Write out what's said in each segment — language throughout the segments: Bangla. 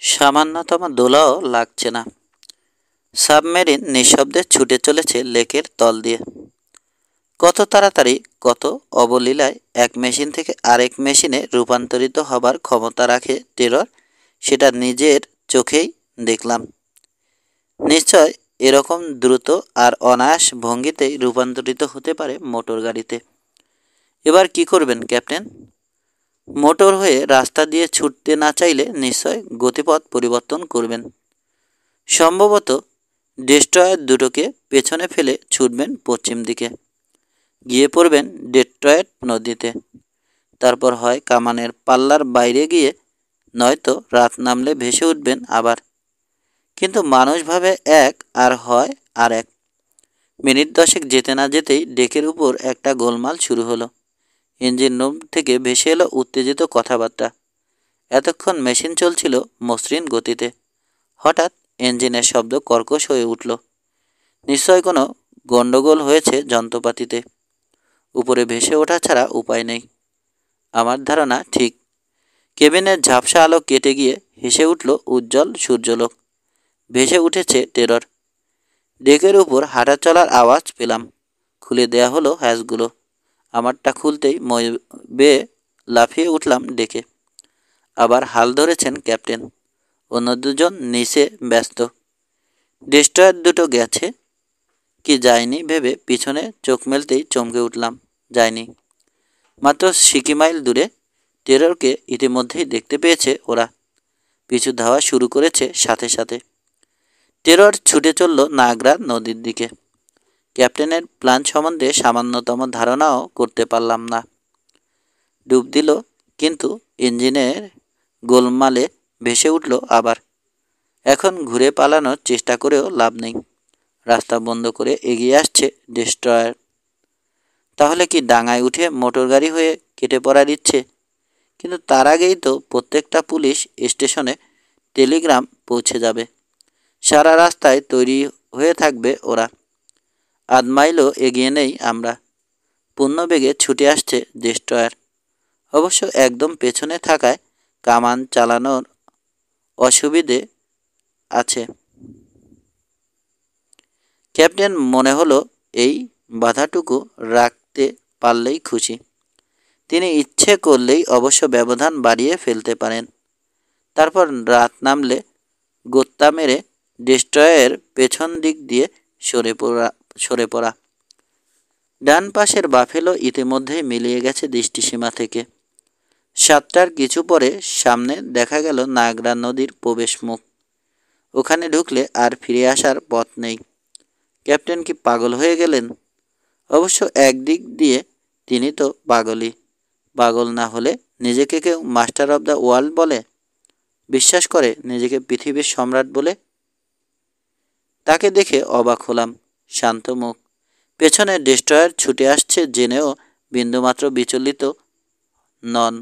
সামান্যতম দোলাও লাগছে না। সাবমেরিন নিঃশব্দে ছুটে চলেছে লেকের তল দিয়ে। কত তাড়াতাড়ি, কত অবলীলায় এক মেশিন থেকে আরেক মেশিনে রূপান্তরিত হবার ক্ষমতা রাখে টেরর, সেটা নিজের চোখেই দেখলাম। নিশ্চয় এরকম দ্রুত আর অনায়াস ভঙ্গিতেই রূপান্তরিত হতে পারে মোটর গাড়িতে। এবার কি করবেন ক্যাপ্টেন? মোটর হয়ে রাস্তা দিয়ে ছুটতে না চাইলে নিশ্চয় গতিপথ পরিবর্তন করবেন। সম্ভবত ডেস্ট্রয়ার দুটোকে পেছনে ফেলে ছুটবেন পশ্চিম দিকে, গিয়ে পড়বেন ডেট্রয়েট নদীতে। তারপর হয় কামানের পাল্লার বাইরে গিয়ে, নয়তো রাত নামলে ভেসে উঠবেন আবার। কিন্তু মানুষ ভাবে এক আর হয় আর এক। মিনিট 10 যেতে না যেতেই ডেকের উপর একটা গোলমাল শুরু হলো। ইঞ্জিন রুম থেকে ভেসে এলো উত্তেজিত কথাবার্তা। এতক্ষণ মেশিন চলছিল মসৃণ গতিতে। হঠাৎ ইঞ্জিনের শব্দ কর্কশ হয়ে উঠল। নিশ্চয় কোনো গণ্ডগোল হয়েছে যন্ত্রপাতিতে। উপরে ভেসে ওঠা ছাড়া উপায় নেই। আমার ধারণা ঠিক। কেবিনের ঝাপসা আলো কেটে গিয়ে হেসে উঠল উজ্জ্বল সূর্যলোক। ভেসে উঠেছে টেরর। ডেকের উপর হাঁটা চলার আওয়াজ পেলাম। খুলে দেয়া হলো হ্যাচগুলো। আমারটা খুলতেই মই বেয়ে লাফিয়ে উঠলাম ডেকে। আবার হাল ধরেছেন ক্যাপ্টেন। অন্য দুজন নিচে ব্যস্ত। ডেস্ট্রয়ার দুটো গেছে কি যায়নি ভেবে পিছনে চোখ মেলতেই চমকে উঠলাম। যায়নি। মাত্র সিকি মাইল দূরে। টেররকে ইতিমধ্যেই দেখতে পেয়েছে ওরা। পিছু ধাওয়া শুরু করেছে সাথে সাথে। টেরর ছুটে চলল নায়াগ্রা নদীর দিকে। ক্যাপ্টেনের প্ল্যান সম্বন্ধে সামান্যতম ধারণাও করতে পারলাম না। ডুব দিল, কিন্তু ইঞ্জিনের গোলমালে ভেসে উঠল আবার। এখন ঘুরে পালানোর চেষ্টা করেও লাভ নেই। রাস্তা বন্ধ করে এগিয়ে আসছে ডেস্ট্রয়ার। তাহলে কি ডাঙায় উঠে মোটর গাড়ি হয়ে কেটে পড়ার ইচ্ছে? কিন্তু তার আগেই তো প্রত্যেকটা পুলিশ স্টেশনে টেলিগ্রাম পৌঁছে যাবে। সারা রাস্তায় তৈরি হয়ে থাকবে ওরা। আধ মাইলও এগিয়ে নেই আমরা। পূর্ণবেগে ছুটে আসছে ডেস্ট্রয়ার। অবশ্য একদম পেছনে থাকায় কামান চালানোর অসুবিধে আছে। ক্যাপ্টেন মনে হলো এই বাধাটুকু রাখতে পারলেই খুশি। তিনি ইচ্ছে করলেই অবশ্য ব্যবধান বাড়িয়ে ফেলতে পারেন। তারপর রাত নামলে গোত্তা মেরে ডেস্ট্রয়ের পেছন দিক দিয়ে সরে পড়া। ডান পাশের বাফেলো ইতিমধ্যেই মিলিয়ে গেছে দৃষ্টিসীমা থেকে। 7টার কিছু পরে সামনে দেখা গেল নায়াগ্রা নদীর প্রবেশ মুখ। ওখানে ঢুকলে আর ফিরে আসার পথ নেই। ক্যাপ্টেন কি পাগল হয়ে গেলেন? অবশ্য একদিক দিয়ে তিনি তো পাগলই। পাগল না হলে নিজেকে কেউ মাস্টার অব দ্য ওয়ার্ল্ড বলে, বিশ্বাস করে নিজেকে পৃথিবীর সম্রাট বলে? তাকে দেখে অবাক হলাম। শান্ত মুখ। পেছনে ডেস্ট্রয়ার ছুটে আসছে জেনেও বিন্দুমাত্র বিচলিত নন।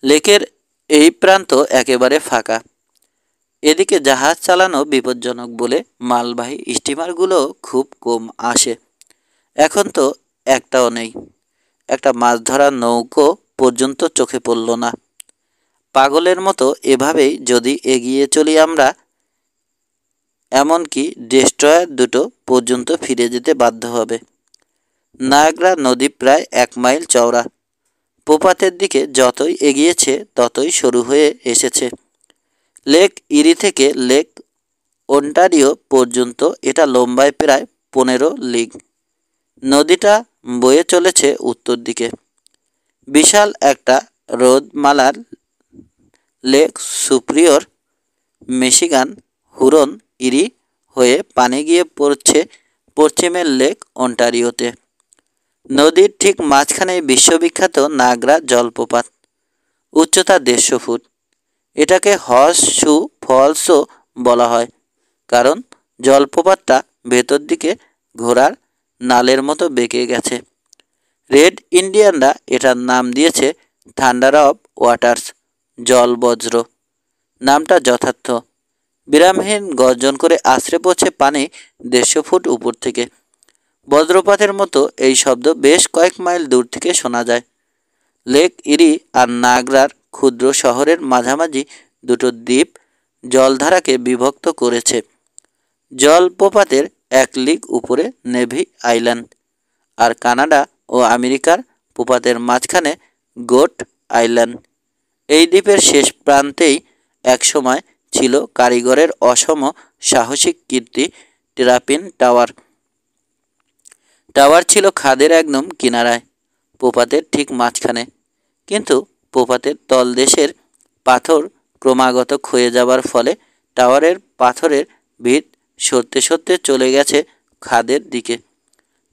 লেকের এই প্রান্ত একেবারে ফাঁকা। এদিকে জাহাজ চালানো বিপজ্জনক বলে মালবাহী স্টিমারগুলো খুব কম আসে। এখন তো একটাও নেই। একটা মাছ ধরার নৌকো পর্যন্ত চোখে পড়ল না। পাগলের মতো এভাবেই যদি এগিয়ে চলি আমরা, এমনকি ডেস্ট্রয়ার দুটো পর্যন্ত ফিরে যেতে বাধ্য হবে। নায়াগ্রা নদী প্রায় 1 মাইল চওড়া। প্রপাতের দিকে যতই এগিয়েছে ততই সরু হয়ে এসেছে। লেক ইরি থেকে লেক ওন্টারিও পর্যন্ত এটা লম্বায় প্রায় 15 লিগ। নদীটা বয়ে চলেছে উত্তর দিকে। বিশাল একটা হ্রদমালার লেক সুপ্রিয়র, মিশিগান, হুরন ইরি হয়ে পানি গিয়ে পড়ছে পশ্চিমের লেক অন্টারিওতে। নদীর ঠিক মাঝখানে বিশ্ববিখ্যাত নায়াগ্রা জলপ্রপাত। উচ্চতা 150 ফুট। এটাকে হর্স শু ফলসও বলা হয়, কারণ জলপ্রপাতটা ভেতর দিকে ঘোড়ার নালের মতো বেঁকে গেছে। রেড ইন্ডিয়ানরা এটার নাম দিয়েছে থান্ডার অফ ওয়াটার্স, জল বজ্র। নামটা যথার্থ। বিরামহীন গর্জন করে আছড়ে পড়ছে পানি 150 ফুট উপর থেকে। বজ্রপাতের মতো এই শব্দ বেশ কয়েক মাইল দূর থেকে শোনা যায়। লেক ইরি আর নায়াগ্রার ক্ষুদ্র শহরের মাঝামাঝি দুটো দ্বীপ জলধারাকে বিভক্ত করেছে। জলপ্রপাতের 1 লিগ উপরে নেভি আইল্যান্ড, আর কানাডা ও আমেরিকার প্রপাতের মাঝখানে গোট আইল্যান্ড। এই দ্বীপের শেষ প্রান্তেই একসময় ছিল কারিগরের অসম সাহসিক কীর্তি টেরাপিন টাওয়ার। টাওয়ার ছিল খাদের একদম কিনারায়, প্রপাতের ঠিক মাঝখানে। কিন্তু প্রপাতের তলদেশের পাথর ক্রমাগত ক্ষয়ে যাবার ফলে টাওয়ারের পাথরের ভিত সরতে সরতে চলে গেছে খাদের দিকে।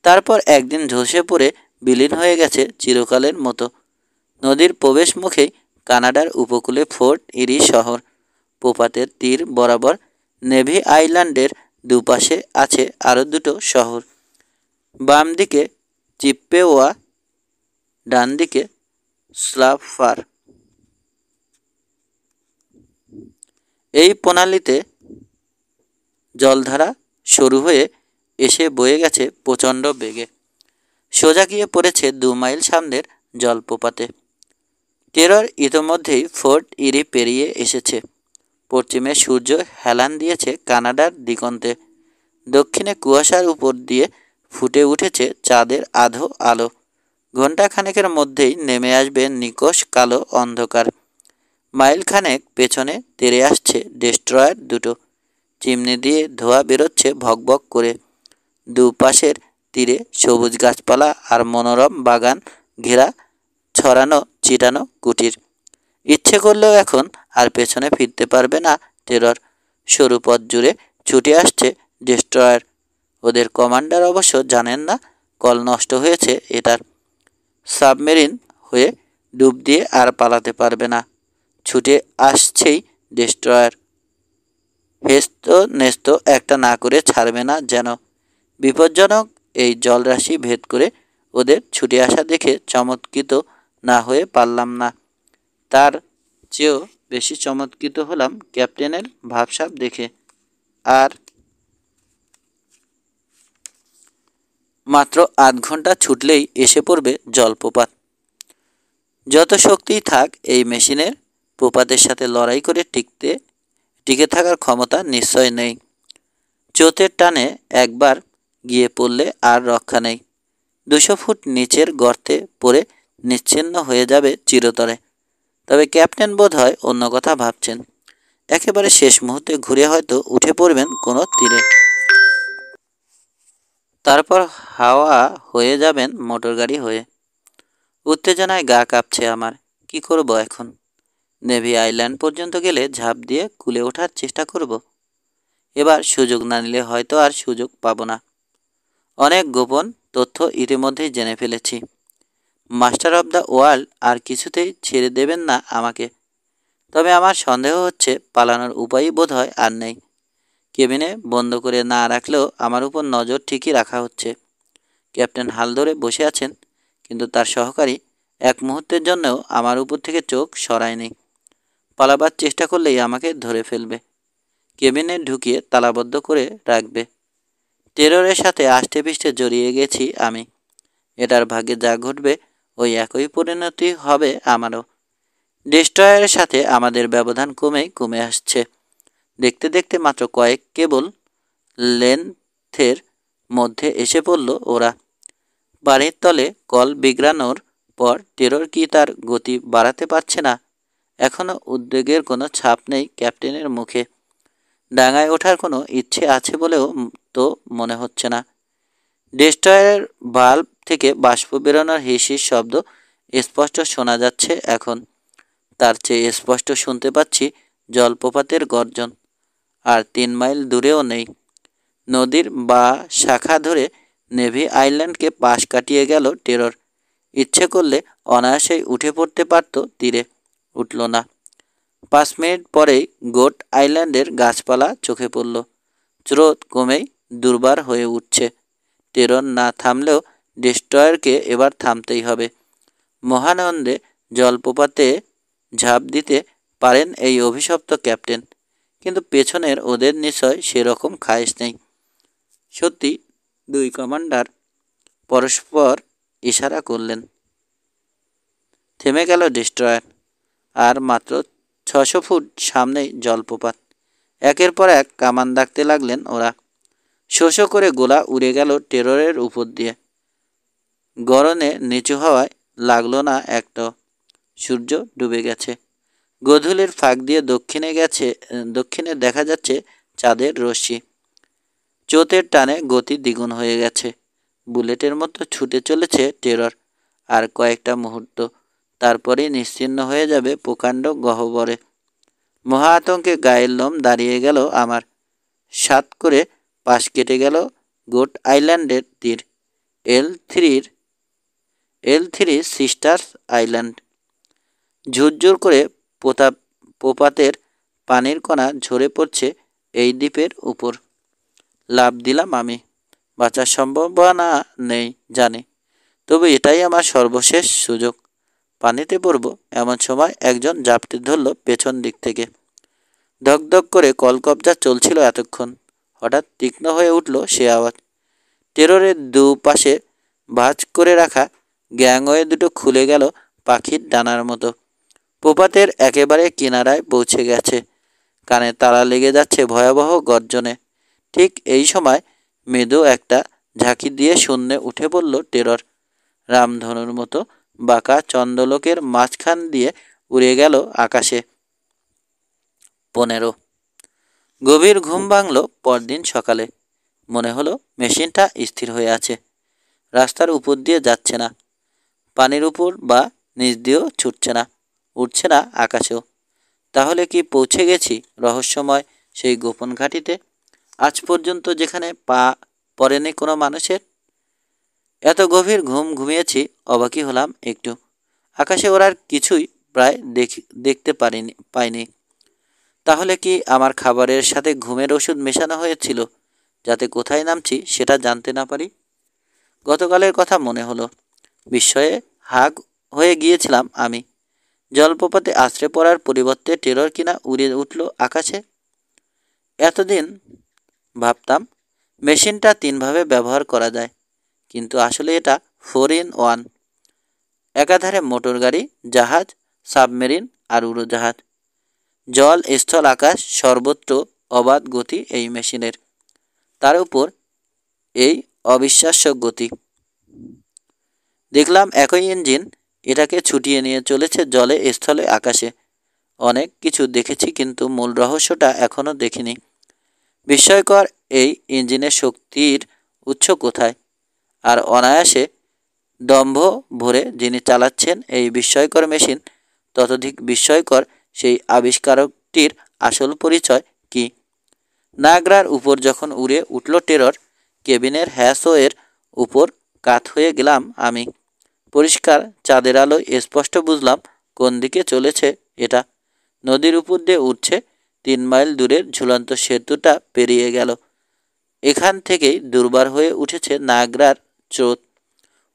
তারপর একদিন ধসে পড়ে বিলীন হয়ে গেছে চিরকালের মতো। নদীর প্রবেশ মুখেই কানাডার উপকূলে ফোর্ট ইরি শহর। প্রপাতের তীর বরাবর নেভি আইল্যান্ডের দুপাশে আছে আরও দুটো শহর, বাম দিকে চিপ্পেওয়া, ডান দিকে স্লাফার। এই প্রণালীতে জলধারা শুরু হয়ে এসে বয়ে গেছে প্রচণ্ড বেগে, সোজা গিয়ে পড়েছে 2 মাইল সামনের জলপ্রপাতে। টেরর ইতোমধ্যেই ফোর্ট ইরি পেরিয়ে এসেছে। পশ্চিমে সূর্য হেলান দিয়েছে কানাডার দিগন্তে। দক্ষিণে কুয়াশার উপর দিয়ে ফুটে উঠেছে চাঁদের আধো আলো। ঘণ্টাখানেকের মধ্যেই নেমে আসবে নিকষ কালো অন্ধকার। মাইলখানেক পেছনে তেড়ে আসছে ডেস্ট্রয়ার দুটো। চিমনি দিয়ে ধোঁয়া বেরোচ্ছে ভকভক করে। দুপাশের তীরে সবুজ গাছপালা আর মনোরম বাগান ঘেরা ছড়ানো ছিটানো কুটির। ইচ্ছে করলেও এখন আর পেছনে ফিরতে পারবে না টেরর। সরু পথ জুড়ে ছুটে আসছে ডেস্ট্রয়ার। ওদের কমান্ডার অবশ্য জানেন না কল নষ্ট হয়েছে এটার। সাবমেরিন হয়ে ডুব দিয়ে আর পালাতে পারবে না। ছুটে আসছেই ডেস্ট্রয়ার। হেস্ত নেস্ত একটা না করে ছাড়বে না যেন। বিপজ্জনক এই জলরাশি ভেদ করে ওদের ছুটে আসা দেখে চমৎকৃত না হয়ে পারলাম না। তার চেয়েও বেশি চমৎকৃত হলাম ক্যাপ্টেনের ভাবসাব দেখে। আর মাত্র 8 ঘন্টা ছুটলেই এসে পড়বে জলপ্রপাত। যত শক্তিই থাক এই মেশিনের প্রপাতের সাথে লড়াই করে টিকে থাকার ক্ষমতা নিশ্চয় নেই। চোতের টানে একবার গিয়ে পড়লে আর রক্ষা নেই। 200 ফুট নিচের গর্তে পড়ে নিশ্চিহ্ন হয়ে যাবে চিরতরে। তবে ক্যাপ্টেন বোধ হয় অন্য কথা ভাবছেন। একেবারে শেষ মুহূর্তে ঘুরে হয়তো উঠে পড়বেন কোনো তীরে। তারপর হাওয়া হয়ে যাবেন মোটরগাড়ি হয়ে। উত্তেজনায় গা কাঁপছে আমার। কি করব এখন? নেভি আইল্যান্ড পর্যন্ত গেলে ঝাঁপ দিয়ে কুলে ওঠার চেষ্টা করব। এবার সুযোগ না নিলে হয়তো আর সুযোগ পাবো না। অনেক গোপন তথ্য ইতিমধ্যেই জেনে ফেলেছি। মাস্টার অব দ্য ওয়ার্ল্ড আর কিছুতেই ছেড়ে দেবেন না আমাকে। তবে আমার সন্দেহ হচ্ছে পালানোর উপায়ই বোধ হয় আর নেই। কেবিনে বন্ধ করে না রাখলেও আমার উপর নজর ঠিকই রাখা হচ্ছে। ক্যাপ্টেন হাল ধরে বসে আছেন, কিন্তু তার সহকারী এক মুহূর্তের জন্যও আমার উপর থেকে চোখ সরায়নি। পালাবার চেষ্টা করলেই আমাকে ধরে ফেলবে, কেবিনে ঢুকিয়ে তালাবদ্ধ করে রাখবে। টেররের সাথে আষ্টে পৃষ্ঠে জড়িয়ে গেছি আমি। এটার ভাগ্যে যা ঘটবে ওই একই পরিণতি হবে আমারও। ডেস্ট্রয়ারের সাথে আমাদের ব্যবধান কমে আসছে। দেখতে দেখতে মাত্র কয়েক কেবল লেন্থের মধ্যে এসে পড়ল ওরা। বাড়ির তলে কল বিগড়ানোর পর টেরর কি তার গতি বাড়াতে পারছে না? এখনও উদ্বেগের কোনো ছাপ নেই ক্যাপ্টেনের মুখে। ডাঙায় ওঠার কোনো ইচ্ছে আছে বলেও তো মনে হচ্ছে না। ডেস্ট্রয়ারের বাল্ব থেকে বাষ্প বেরোনোর হিসির শব্দ স্পষ্ট শোনা যাচ্ছে এখন। তার চেয়ে স্পষ্ট শুনতে পাচ্ছি জলপ্রপাতের গর্জন। আর 3 মাইল দূরেও নেই। নদীর বা শাখা ধরে নেভি আইল্যান্ডকে পাশ কাটিয়ে গেল টেরর। ইচ্ছে করলে অনায়াসেই উঠে পড়তে পারত তীরে, উঠল না। 5 মিনিট পরেই গোট আইল্যান্ডের গাছপালা চোখে পড়ল। স্রোত কমেই দুর্বার হয়ে উঠছে। টেরর না থামলেও ডেস্ট্রয়ারকে এবার থামতেই হবে। মহানন্দে জলপ্রপাতে ঝাঁপ দিতে পারেন এই অভিশপ্ত ক্যাপ্টেন, কিন্তু পেছনের ওদের নিশ্চয় সেরকম খায়েশ নেই। সত্যি 2 কমান্ডার পরস্পর ইশারা করলেন। থেমে গেল ডেস্ট্রয়ার। আর মাত্র 600 ফুট সামনেই জলপ্রপাত। একের পর এক কামান দাগতে লাগলেন ওরা। শোঁ করে গোলা উড়ে গেল টেররের উপর দিয়ে। গরনে নিচু হওয়ায় লাগলো না একটাও। সূর্য ডুবে গেছে। গোধূলির ফাঁক দিয়ে দক্ষিণে দেখা যাচ্ছে চাঁদের রশ্মি। চোতের টানে গতি দ্বিগুণ হয়ে গেছে। বুলেটের মতো ছুটে চলেছে টেরর। আর কয়েকটা মুহূর্ত, তারপরেই নিশ্চিহ্ন হয়ে যাবে প্রকাণ্ড গহ্বরে। মহা আতঙ্কে গায়ের লোম দাঁড়িয়ে গেল আমার। সাত করে পাশ কেটে গেল গোট আইল্যান্ডের তীর, এল থ্রি সিস্টার্স আইল্যান্ড। ঝুরঝুর করে প্রপাতের পানির কণা ঝরে পড়ছে এই দ্বীপের উপর। লাফ দিলাম আমি। বাঁচার সম্ভাবনা নেই জানি, তবে এটাই আমার সর্বশেষ সুযোগ। পানিতে পড়ব এমন সময় একজন ঝাপটে ধরল পেছন দিক থেকে। ধকধক করে কলকবজা চলছিল এতক্ষণ। হঠাৎ তীক্ষ্ণ হয়ে উঠল সে আওয়াজ। টেররের দুপাশে ভাঁজ করে রাখা গ্যাংওয়ে দুটো খুলে গেল পাখির ডানার মতো। প্রপাতের একেবারে কিনারায় পৌঁছে গেছে। কানে তালা লেগে যাচ্ছে ভয়াবহ গর্জনে। ঠিক এই সময় মৃদু একটা ঝাঁকি দিয়ে শূন্যে উঠে পড়ল টেরর। রামধনুর মতো বাঁকা চন্দ্রলোকের মাঝখান দিয়ে উড়ে গেল আকাশে। 15। গভীর ঘুম ভাঙল পরদিন সকালে। মনে হলো মেশিনটা স্থির হয়ে আছে। রাস্তার উপর দিয়ে যাচ্ছে না, পানির উপর বা নিচ দিয়েও ছুটছে না, উঠছে না আকাশেও। তাহলে কি পৌঁছে গেছি রহস্যময় সেই গোপন ঘাঁটিতে, আজ পর্যন্ত যেখানে পা পড়েনি কোনো মানুষের? এত গভীর ঘুম ঘুমিয়েছি, অবাকই হলাম একটু। আকাশে ওরার কিছুই প্রায় দেখতে পাইনি। তাহলে কি আমার খাবারের সাথে ঘুমের ওষুধ মেশানো হয়েছিল, যাতে কোথায় নামছি সেটা জানতে না পারি? গতকালের কথা মনে হলো। বিস্ময়ে হাগ হয়ে গিয়েছিলাম আমি। জলপ্রপাতে আছড়ে পড়ার পরিবর্তে টেরর কিনা উড়ে উঠল আকাশে। এতদিন ভাবতাম মেশিনটা 3ভাবে ব্যবহার করা যায়, কিন্তু আসলে এটা 4 in 1। একাধারে মোটর গাড়ি, জাহাজ, সাবমেরিন আর উড়োজাহাজ। জল, স্থল, আকাশ সর্বত্র অবাধ গতি এই মেশিনের। তার উপর এই অবিশ্বাস্য গতি। দেখলাম একই ইঞ্জিন এটাকে ছুটিয়ে নিয়ে চলেছে জলে, স্থলে, আকাশে। অনেক কিছু দেখেছি, কিন্তু মূল রহস্যটা এখনও দেখিনি। বিস্ময়কর এই ইঞ্জিনের শক্তির উৎস কোথায়? আর অনায়াসে দম্ভ ভরে যিনি চালাচ্ছেন এই বিস্ময়কর মেশিন, ততোধিক বিস্ময়কর সেই আবিষ্কারকটির আসল পরিচয় কি? নায়াগ্রার উপর যখন উড়ে উঠল টেরর, কেবিনের হ্যাচওয়ের উপর কাত হয়ে গেলাম আমি। পরিষ্কার চাঁদের আলোয় স্পষ্ট বুঝলাম কোন দিকে চলেছে এটা। নদীর উপর দিয়ে উঠছে। 3 মাইল দূরের ঝুলন্ত সেতুটা পেরিয়ে গেল। এখান থেকেই দুর্বার হয়ে উঠেছে নায়াগ্রার স্রোত।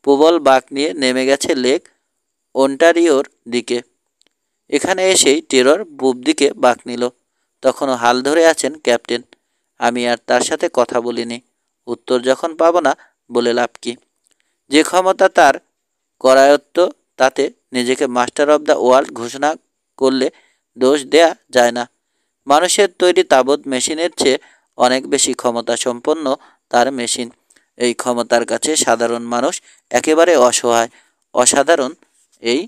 প্রবল বাঁক নিয়ে নেমে গেছে লেক ওন্টারিওর দিকে। এখানে এসেই টেরর পূব দিকে বাঁক নিল। তখনও হাল ধরে আছেন ক্যাপ্টেন। আমি আর তার সাথে কথা বলিনি। উত্তর যখন পাবো না, বলে লাভ কি? যে ক্ষমতা তার করায়ত্ত, তাতে নিজেকে মাস্টার অব দ্য ওয়ার্ল্ড ঘোষণা করলে দোষ দেয়া যায় না। মানুষের তৈরি তাবৎ মেশিনের চেয়ে অনেক বেশি ক্ষমতা সম্পন্ন তার মেশিন। এই ক্ষমতার কাছে সাধারণ মানুষ একেবারে অসহায়। অসাধারণ এই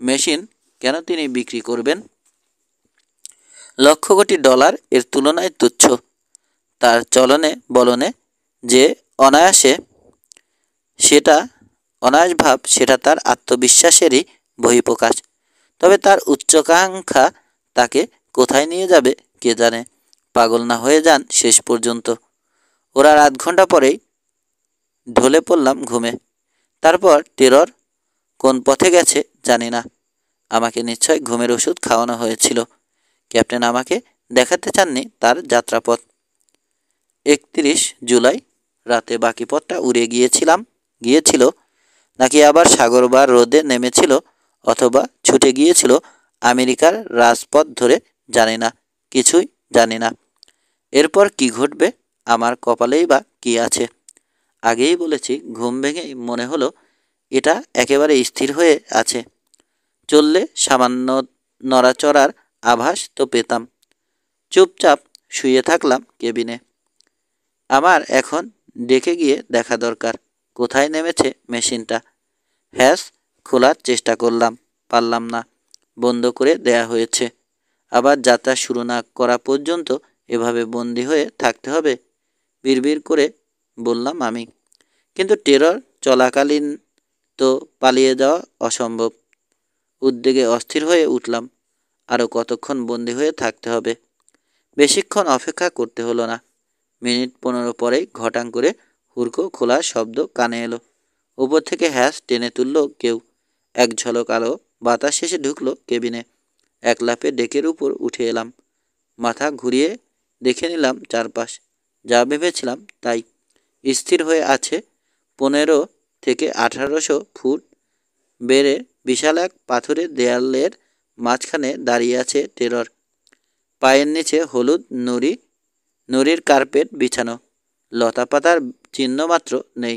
মেশিন কেন তিনি বিক্রি করবেন? লক্ষ কোটি ডলার এর তুলনায় তুচ্ছ। তার চলনে বলনে যে অনায়াস ভাব, সেটা তার আত্মবিশ্বাসেরই বহিঃপ্রকাশ। তবে তার উচ্চাকাঙ্ক্ষা তাকে কোথায় নিয়ে যাবে কে জানে। পাগল না হয়ে যান শেষ পর্যন্ত। ওরা আধ ঘন্টা পরেই ঢলে পড়লাম ঘুমে। তারপর টেরর কোন পথে গেছে জানি না। আমাকে নিশ্চয় ঘুমের ওষুধ খাওয়ানো হয়েছিল। ক্যাপ্টেন আমাকে দেখাতে চাননি তার যাত্রাপথ। 31 জুলাই রাতে বাকি পথটা উড়ে গিয়েছিল, নাকি আবার সাগর বা রোদে নেমেছিল, অথবা ছুটে গিয়েছিল আমেরিকার রাজপথ ধরে, জানি না, কিছুই জানি না। এরপর কি ঘটবে, আমার কপালেই বা কি আছে? আগেই বলেছি, ঘুম ভেঙেই মনে হলো এটা একেবারে স্থির হয়ে আছে। চললে সামান্য নড়াচড়ার আভাস তো পেতাম। চুপচাপ শুয়ে থাকলাম কেবিনে। আমার এখন ডেকে গিয়ে দেখা দরকার কোথায় নেমেছে মেশিনটা। হ্যাস খোলার চেষ্টা করলাম, পারলাম না, বন্ধ করে দেয়া হয়েছে। আবার যাত্রা শুরু না করা পর্যন্ত এভাবে বন্দি হয়ে থাকতে হবে, বিড়বিড় করে বললাম আমি। কিন্তু টেরর চলাকালীন তো পালিয়ে যাওয়া অসম্ভব। উদ্বেগে অস্থির হয়ে উঠলাম। আরও কতক্ষণ বন্দি হয়ে থাকতে হবে? বেশিক্ষণ অপেক্ষা করতে হলো না। মিনিট 15 পরেই ঘটাং করে হুড়কো খোলার শব্দ কানে এলো। উপর থেকে হ্যাস টেনে তুলল কেউ। এক ঝলক আলো বাতাস শেষে ঢুকলো কেবিনে। এক লাফে ডেকের উপর উঠে এলাম। মাথা ঘুরিয়ে দেখে নিলাম চারপাশ। যা ভেবেছিলাম তাই। স্থির হয়ে আছে 15 থেকে 1800 ফুট বেড়ে বিশাল এক পাথরের দেয়ালের মাঝখানে দাঁড়িয়ে আছে টেরর। পায়ের নিচে হলুদ নুড়ির কার্পেট বিছানো, লতাপাতার চিহ্ন মাত্র নেই।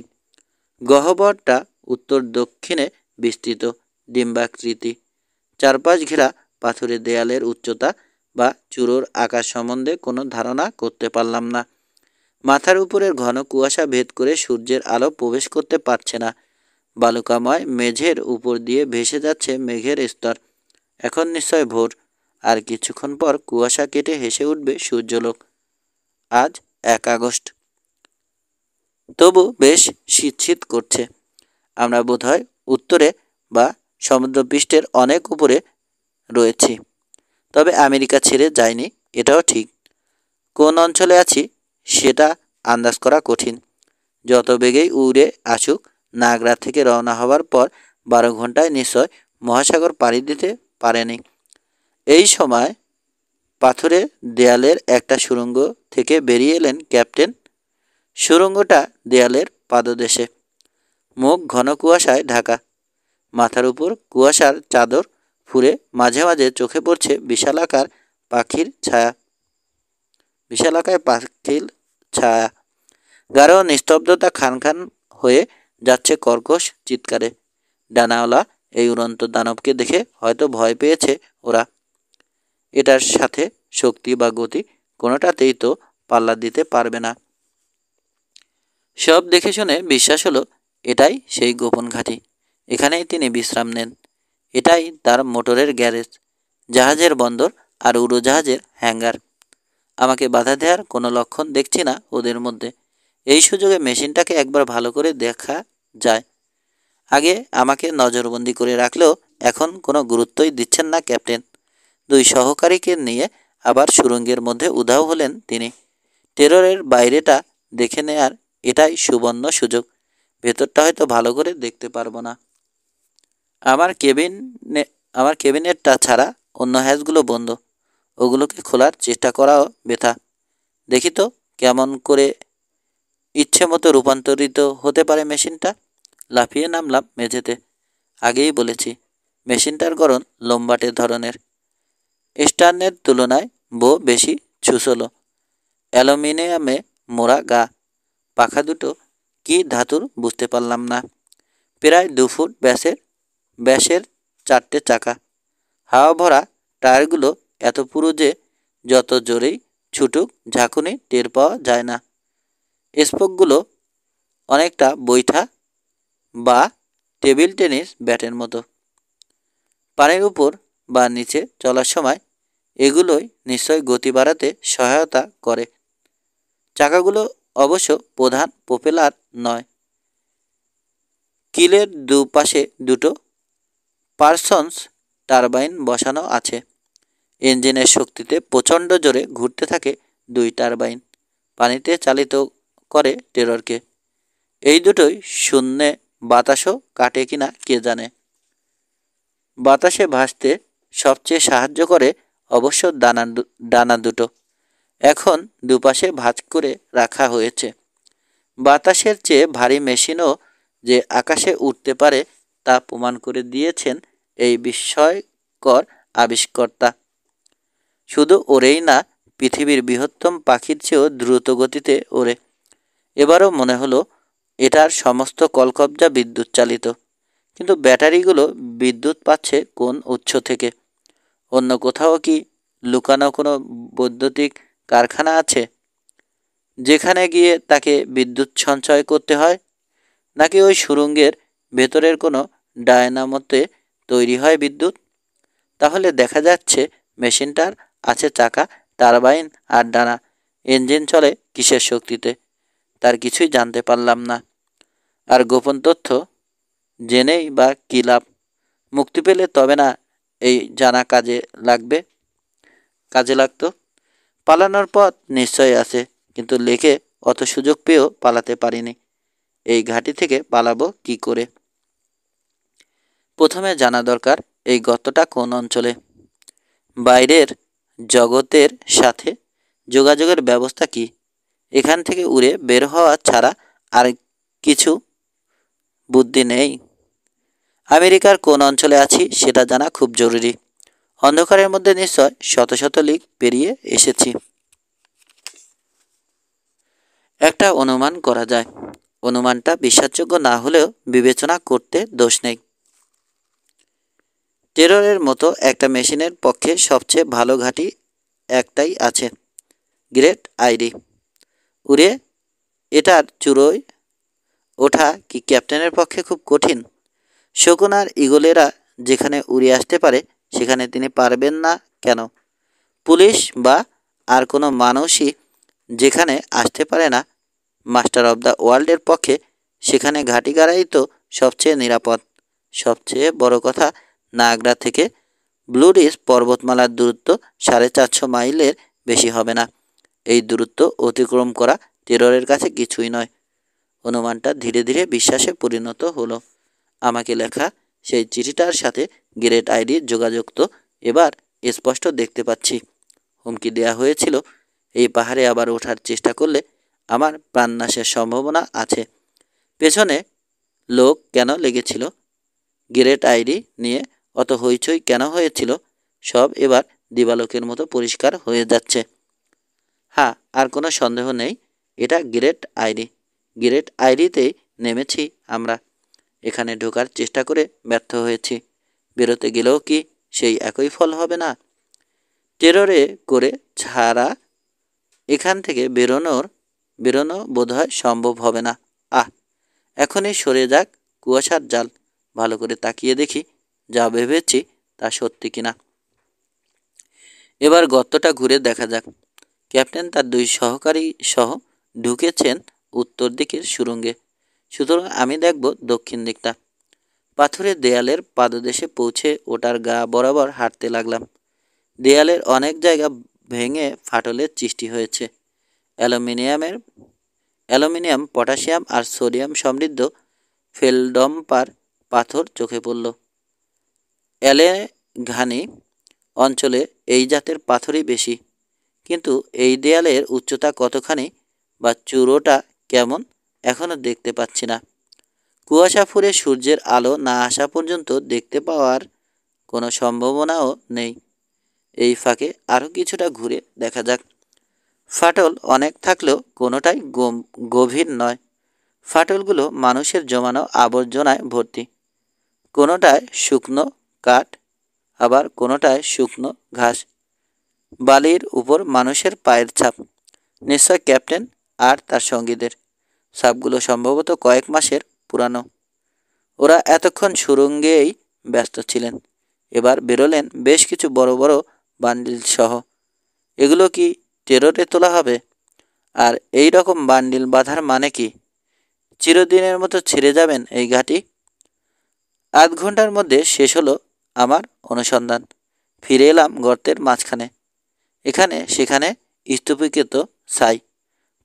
গহ্বরটা উত্তর দক্ষিণে বিস্তৃত, ডিম্বাকৃতি। চারপাশ ঘেরা পাথরের দেয়ালের উচ্চতা বা চূড়োর আকার সম্বন্ধে কোনো ধারণা করতে পারলাম না। মাথার উপরের ঘন কুয়াশা ভেদ করে সূর্যের আলো প্রবেশ করতে পারছে না। বালুকাময় মেঝের উপর দিয়ে ভেসে যাচ্ছে মেঘের স্তর। এখন নিশ্চয় ভোর, আর কিছুক্ষণ পর কুয়াশা কেটে হেসে উঠবে সূর্যলোক। আজ 1 আগস্ট। তবু বেশ শীত শীত করছে। আমরা বোধহয় উত্তরে বা সমুদ্রপৃষ্ঠের অনেক উপরে রয়েছি। তবে আমেরিকা ছেড়ে যায়নি, এটাও ঠিক। কোন অঞ্চলে আছি সেটা আন্দাজ করা কঠিন। যত বেগেই উড়ে আসুক, নাগরা থেকে রওনা হওয়ার পর 12 ঘন্টায় নিশ্চয় মহাসাগর পাড়ি দিতে পারেনি। এই সময় পাথরের দেয়ালের একটা সুড়ঙ্গ থেকে বেরিয়ে এলেন ক্যাপ্টেন। সুড়ঙ্গটা দেয়ালের পাদদেশে, মুখ ঘন কুয়াশায় ঢাকা। মাথার উপর কুয়াশার চাদর ফুঁড়ে মাঝে মাঝে চোখে পড়ছে বিশালাকার পাখির ছায়া। গাঢ় নিস্তব্ধতা খান খান হয়ে যাচ্ছে কর্কশ চিৎকারে। ডানাওয়ালা এই উড়ন্ত দানবকে দেখে হয়তো ভয় পেয়েছে ওরা। এটার সাথে শক্তি বা গতি কোনোটাতেই তো পাল্লা দিতে পারবে না। সব দেখে শুনে বিশ্বাস হলো এটাই সেই গোপন ঘাঁটি। এখানেই তিনি বিশ্রাম নেন। এটাই তার মোটরের গ্যারেজ, জাহাজের বন্দর আর উড়োজাহাজের হ্যাঙ্গার। আমাকে বাধা দেওয়ার কোনো লক্ষণ দেখছি না ওদের মধ্যে। এই সুযোগে মেশিনটাকে একবার ভালো করে দেখা যায়। আগে আমাকে নজরবন্দি করে রাখলেও এখন কোনো গুরুত্বই দিচ্ছেন না ক্যাপ্টেন। 2 সহকারীকে নিয়ে আবার সুড়ঙ্গের মধ্যে উধাও হলেন তিনি। টেররের বাইরেটা দেখে নেয়ার এটাই সুবর্ণ সুযোগ। ভেতরটা হয়তো ভালো করে দেখতে পারবো না। আমার কেবিনেটটা ছাড়া অন্য হ্যাচগুলো বন্ধ। ওগুলোকে খোলার চেষ্টা করাও বৃথা। দেখি তো কেমন করে ইচ্ছে মতো রূপান্তরিত হতে পারে মেশিনটা। লাফিয়ে নামলাম মেঝেতে। আগেই বলেছি মেশিনটার গড়ন লম্বাটে ধরনের। স্টার্নের তুলনায় বেশি ছুসলো। অ্যালুমিনিয়ামে মোড়া গা। পাখা দুটো কি ধাতুর বুঝতে পারলাম না। প্রায় 2 ফুট ব্যাসের 4টে চাকা। হাওয়া ভরা টায়ারগুলো এত পুরু যে যত জোরেই ছুটুক ঝাঁকুনি টের পাওয়া যায় না। স্পোকগুলো অনেকটা বৈঠা বা টেবিল টেনিস ব্যাটের মতো। পানির উপর বা নিচে চলার সময় এগুলোই নিশ্চয় গতি বাড়াতে সহায়তা করে। চাকাগুলো অবশ্য প্রধান প্রপেলার নয়। কিলের দুপাশে দুটো পারসন্স টারবাইন বসানো আছে। ইঞ্জিনের শক্তিতে প্রচণ্ড জোরে ঘুরতে থাকে 2 টারবাইন। পানিতে চালিত করে টেররকে। এই দুটোই শূন্যে বাতাসও কাটে কিনা কে জানে। বাতাসে ভাসতে সবচেয়ে সাহায্য করে অবশ্য ডানা দুটো। এখন দুপাশে ভাঁজ করে রাখা হয়েছে। বাতাসের চেয়ে ভারী মেশিনও যে আকাশে উঠতে পারে তা প্রমাণ করে দিয়েছেন এই বিস্ময়কর আবিষ্কর্তা। শুধু ওরেই না, পৃথিবীর বৃহত্তম পাখির চেয়েও দ্রুত গতিতে ওড়ে। এবারও মনে হলো এটার সমস্ত কলকব্জা বিদ্যুৎ চালিত। কিন্তু ব্যাটারিগুলো বিদ্যুৎ পাচ্ছে কোন উৎস থেকে? অন্য কোথাও কি লুকানো কোনো বৈদ্যুতিক কারখানা আছে যেখানে গিয়ে তাকে বিদ্যুৎ সঞ্চয় করতে হয়, নাকি ওই সুড়ঙ্গের ভেতরের কোনো ডায়নামোতে তৈরি হয় বিদ্যুৎ? তাহলে দেখা যাচ্ছে মেশিনটার আছে চাকা, টারবাইন আর ডানা। ইঞ্জিন চলে কিসের শক্তিতে? তার কিছুই জানতে পারলাম না। আর গোপন তথ্য জেনেই বা কী লাভ? মুক্তি পেলে তবে না এই জানা কাজে লাগতো। পালানোর পথ নিশ্চয়ই আছে, কিন্তু লেকে অত সুযোগ পেয়েও পালাতে পারিনি। এই ঘাঁটি থেকে পালাবো কি করে? প্রথমে জানা দরকার এই গর্তটা কোন অঞ্চলে। বাইরের জগতের সাথে যোগাযোগের ব্যবস্থা কি? এখান থেকে উড়ে বের হওয়া ছাড়া আর কিছু বুদ্ধি নেই। আমেরিকার কোন অঞ্চলে আছি সেটা জানা খুব জরুরি। অন্ধকারের মধ্যে নিশ্চয় শত শত লিগ পেরিয়ে এসেছি। একটা অনুমান করা যায়। অনুমানটা বিশ্বাসযোগ্য না হলেও বিবেচনা করতে দোষ নেই। টেররের মতো একটা মেশিনের পক্ষে সবচেয়ে ভালো ঘাঁটি একটাই আছে, গ্রেট আইরি। উড়ে এটার চূড়োয় ওঠা কি ক্যাপ্টেনের পক্ষে খুব কঠিন? শকুন আর ঈগলেরা যেখানে উড়ে আসতে পারে সেখানে তিনি পারবেন না কেন? পুলিশ বা আর কোনো মানুষই যেখানে আসতে পারে না মাস্টার অব দ্য ওয়ার্ল্ডের পক্ষে, সেখানে ঘাঁটি গাড়াই তো সবচেয়ে নিরাপদ। সবচেয়ে বড় কথা, নায়াগ্রা থেকে ব্লু রিজ পর্বতমালার দূরত্ব 450 মাইলের বেশি হবে না। এই দূরত্ব অতিক্রম করা টেররের কাছে কিছুই নয়। অনুমানটা ধীরে ধীরে বিশ্বাসে পরিণত হলো। আমাকে লেখা সেই চিঠিটার সাথে গ্রেট আইরির যোগাযোগ তো এবার স্পষ্ট দেখতে পাচ্ছি। হুমকি দেয়া হয়েছিল এই পাহাড়ে আবার ওঠার চেষ্টা করলে আমার প্রাণনাশের সম্ভাবনা আছে। পেছনে লোক কেন লেগেছিল? গ্রেট আইরি নিয়ে অত হইচই কেন হয়েছিল? সব এবার দিবালোকের মতো পরিষ্কার হয়ে যাচ্ছে। হ্যাঁ, আর কোনো সন্দেহ নেই, এটা গ্রেট আইরি। গ্রেট আইরিতেই নেমেছি আমরা। এখানে ঢোকার চেষ্টা করে ব্যর্থ হয়েছি। বেরোতে গেলেও কি সেই একই ফল হবে না? টেররে করে ছাড়া এখান থেকে বেরোনো বোধহয় সম্ভব হবে না। এখনই সরে যাক কুয়াশার জাল। ভালো করে তাকিয়ে দেখি যা ভেবেছি তা সত্যি কিনা। এবার গর্তটা ঘুরে দেখা যাক। ক্যাপ্টেন তার 2 সহকারী সহ ঢুকেছেন উত্তর দিকের সুড়ঙ্গে, সুতরাং আমি দেখব দক্ষিণ দিকটা। পাথরের দেয়ালের পাদদেশে পৌঁছে ওটার গা বরাবর হাঁটতে লাগলাম। দেয়ালের অনেক জায়গা ভেঙে ফাটলের সৃষ্টি হয়েছে। অ্যালুমিনিয়াম, পটাশিয়াম আর সোডিয়াম সমৃদ্ধ ফেলডম্পার পাথর চোখে পড়ল। অ্যালেঘানি অঞ্চলে এই জাতের পাথরই বেশি। কিন্তু এই দেয়ালের উচ্চতা কতখানি বা চূড়োটা কেমন এখনও দেখতে পাচ্ছি না। কুয়াশা ফুরে সূর্যের আলো না আসা পর্যন্ত দেখতে পাওয়ার কোনো সম্ভাবনাও নেই। এই ফাঁকে আরও কিছুটা ঘুরে দেখা যাক। ফাটল অনেক থাকলেও কোনোটাই গভীর নয়। ফাটলগুলো মানুষের জমানো আবর্জনায় ভর্তি। কোনোটায় শুকনো কাঠ, আবার কোনোটায় শুকনো ঘাস। বালির উপর মানুষের পায়ের ছাপ, নিশ্চয় ক্যাপ্টেন আর তার সঙ্গীদের। ছাপগুলো সম্ভবত কয়েক মাসের পুরানো। ওরা এতক্ষণ সুড়ঙ্গেই ব্যস্ত ছিলেন। এবার বেরোলেন বেশ কিছু বড় বড় বান্ডিল সহ। এগুলো কি টেররে তোলা হবে? আর এই রকম বান্ডিল বাঁধার মানে কি? চিরদিনের মতো ছেড়ে যাবেন এই ঘাঁটি? আধ ঘন্টার মধ্যে শেষ হলো আমার অনুসন্ধান। ফিরে এলাম গর্তের মাঝখানে। এখানে সেখানে স্তূপীকৃত ছাই,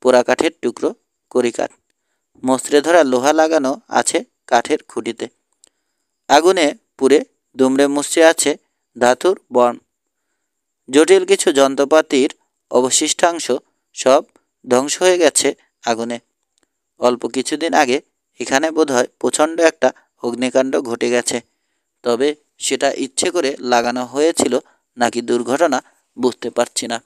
পোড়া কাঠের টুকরো, কড়িকাঠ, মসৃণে ধরা লোহা লাগানো আছে কাঠের খুঁটিতে। আগুনে পুড়ে দুমড়ে মুচড়ে আছে ধাতুর বর্ম। জটিল কিছু যন্ত্রপাতির অবশিষ্টাংশ সব ধ্বংস হয়ে গেছে আগুনে। অল্প কিছুদিন আগে এখানে বোধহয় প্রচণ্ড একটা অগ্নিকাণ্ড ঘটে গেছে। তবে সেটা ইচ্ছে করে লাগানো হয়েছিল নাকি দুর্ঘটনা বুঝতে পারছি না।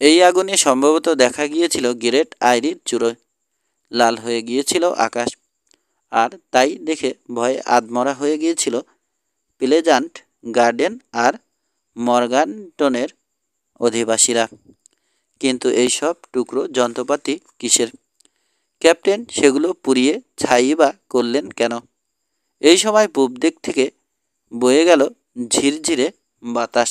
এই আগুনে সম্ভবত দেখা গিয়েছিল গ্রেট আইরির চূড়োয়। লাল হয়ে গিয়েছিল আকাশ, আর তাই দেখে ভয়ে আধমরা হয়ে গিয়েছিল প্লেজান্ট গার্ডেন আর মর্গানটনের অধিবাসীরা। কিন্তু এই সব টুকরো যন্ত্রপাতি কিসের? ক্যাপ্টেন সেগুলো পুড়িয়ে ছাই বা করলেন কেন? এই সময় পূব দিক থেকে বয়ে গেল ঝিরঝিরে বাতাস।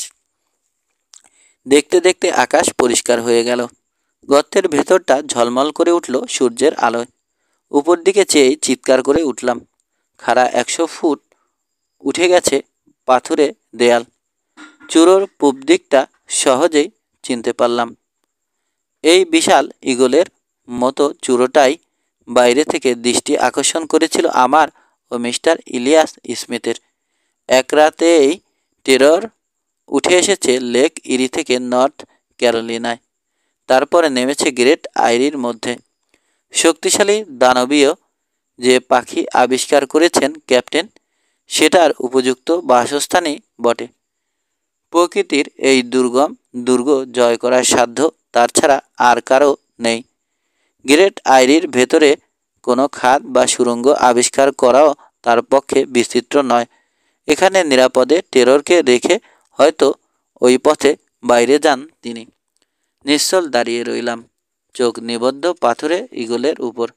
দেখতে দেখতে আকাশ পরিষ্কার হয়ে গেল। গর্তের ভেতরটা ঝলমল করে উঠল সূর্যের আলোয়। উপর দিকে চেয়ে চিৎকার করে উঠলাম, খাড়া 100 ফুট উঠে গেছে পাথুরে দেয়াল। চুরোর পূব দিকটা সহজেই চিনতে পারলাম। এই বিশাল ঈগলের মতো চূড়োটাই বাইরে থেকে দৃষ্টি আকর্ষণ করেছিল আমার ও মিস্টার ইলিয়াস স্মিথের। এক রাতেই টেরর উঠে এসেছে লেক ইরি থেকে নর্থ ক্যারোলিনায়, তারপরে নেমেছে গ্রেট আইরির মধ্যে। শক্তিশালী দানবীয় যে পাখি আবিষ্কার করেছেন ক্যাপ্টেন, সেটার উপযুক্ত বাসস্থানই বটে। প্রকৃতির এই দুর্গম দুর্গ জয় করার সাধ্য তার ছাড়া আর কারও নেই। গ্রেট আইরির ভেতরে কোনো খাদ বা সুড়ঙ্গ আবিষ্কার করাও তার পক্ষে বিচিত্র নয়। এখানে নিরাপদে টেররকে রেখে হয়তো ওই পথে বাইরে যান তিনি। নিশ্চল দাঁড়িয়ে রইলাম, চোখ নিবদ্ধ পাথরে ঈগলের উপর।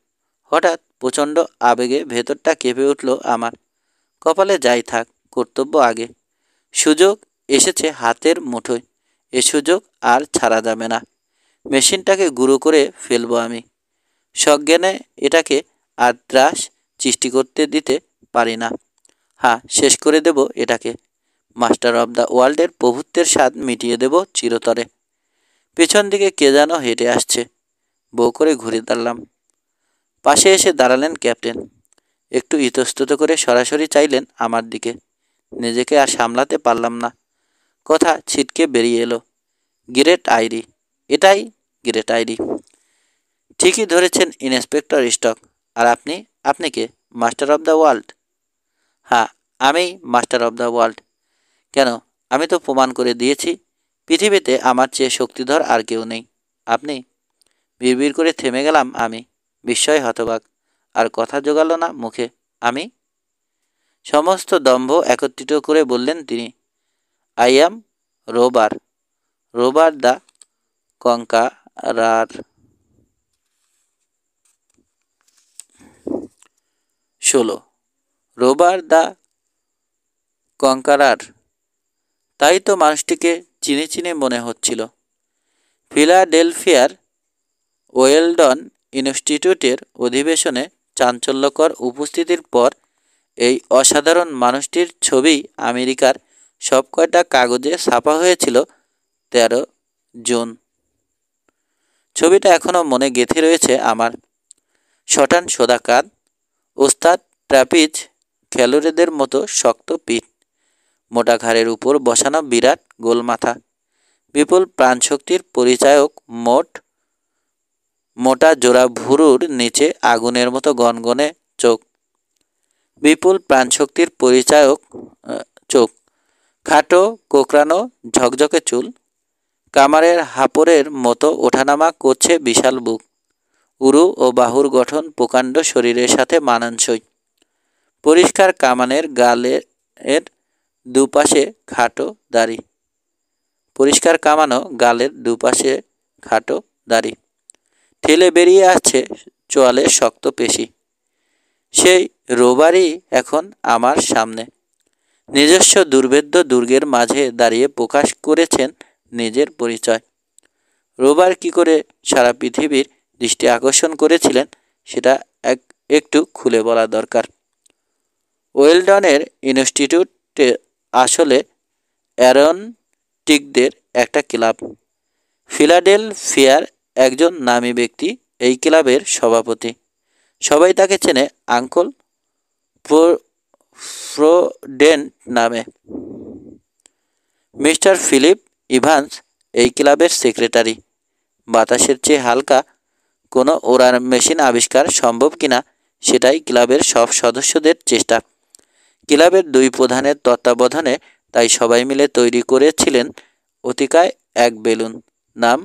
হঠাৎ প্রচণ্ড আবেগে ভেতরটা কেঁপে উঠল আমার। কপালে যাই থাক, কর্তব্য আগে। সুযোগ এসেছে হাতের মুঠোয়, এ সুযোগ আর ছাড়া যাবে না। মেশিনটাকে গুঁড়ো করে ফেলবো আমি। সজ্ঞানে এটাকে আর ত্রাস সৃষ্টি করতে দিতে পারি না। হ্যাঁ, শেষ করে দেব এটাকে। মাস্টার অব দ্য ওয়ার্ল্ডের প্রভুত্বের স্বাদ মিটিয়ে দেব চিরতরে। পেছন দিকে কে যেন হেঁটে আসছে। বউ করে ঘুরে দাঁড়ালাম। পাশে এসে দাঁড়ালেন ক্যাপ্টেন। একটু ইতস্তত করে সরাসরি চাইলেন আমার দিকে। নিজেকে আর সামলাতে পারলাম না, কথা ছিটকে বেরিয়ে এলো, গ্রেট আইরি। এটাই গ্রেট আইরি। ঠিকই ধরেছেন ইন্সপেক্টর স্টক। আর আপনি? আপনি কে? Master of the world? হ্যাঁ, আমিই মাস্টার অব দ্য ওয়ার্ল্ড। কেন? আমি তো প্রমাণ করে দিয়েছি পৃথিবীতে আমার চেয়ে শক্তিধর আর কেউ নেই। আপনি? বিড়বিড় করে থেমে গেলাম আমি, বিস্ময় হতবাক। আর কথা জোগালো না মুখে। আমি? সমস্ত দম্ভ একত্রিত করে বললেন তিনি, আই অ্যাম রোবার, রোবার দ্য কঙ্কারার। 16 রোবার দ্য কঙ্কারার। তাই তো মানুষটিকে চিনে চিনে মনে হচ্ছিল। ফিলাডেলফিয়ার ওয়েলডন ইনস্টিটিউটের অধিবেশনে চাঞ্চল্যকর উপস্থিতির পর এই অসাধারণ মানুষটির ছবি আমেরিকার সব কয়টা কাগজে ছাপা হয়েছিল 13 জুন। ছবিটা এখনও মনে গেঁথে রয়েছে আমার। শটান সোদা কাঁধ, ওস্তাদ ট্রাপিজ খেলোয়াড়দের মতো শক্ত পিঠ, মোটা ঘাড়ের উপর বসানো বিরাট গোল মাথা, বিপুল প্রাণশক্তির পরিচায়ক মোটা জোড়া ভুরুর নিচে আগুনের মতো গনগনে চোখ, বিপুল প্রাণশক্তির পরিচায়ক চোখ, খাটো কোকড়ানো ঝকঝকে চুল, কামারের হাপড়ের মতো ওঠানামা করছে বিশাল বুক, উরু ও বাহুর গঠন প্রকাণ্ড শরীরের সাথে মানানসই, পরিষ্কার কামানের গালের দুপাশে খাটো দাড়ি, পরিষ্কার কামানো গালের দুপাশে খাটো দাড়ি, ঠেলে বেরিয়ে আসছে চোয়ালের শক্ত পেশি। সেই রোবারই এখন আমার সামনে। নিজস্ব দুর্ভেদ্য দুর্গের মাঝে দাঁড়িয়ে প্রকাশ করেছেন নিজের পরিচয়। রোবার কি করে সারা পৃথিবীর দৃষ্টি আকর্ষণ করেছিলেন সেটা একটু খুলে বলা দরকার। ওয়েলডনের ইনস্টিটিউটে আসলে অ্যারোনটিকদের একটা ক্লাব। ফিলাডেলফিয়ার একজন নামী ব্যক্তি এই ক্লাবের সভাপতি। সবাই তাকে চেনে আঙ্কল ফ্রোডেন্ট নামে। মিস্টার ফিলিপ ইভান্স এই ক্লাবের সেক্রেটারি। বাতাসের চেয়ে হালকা কোনো ওড়ার মেশিন আবিষ্কার সম্ভব কিনা সেটাই ক্লাবের সব সদস্যদের চেষ্টা। ক্লাবের 2 প্রধানের তত্ত্বাবধানে তাই সবাই মিলে তৈরি করেছিলেন অতিকায় এক বেলুন, নাম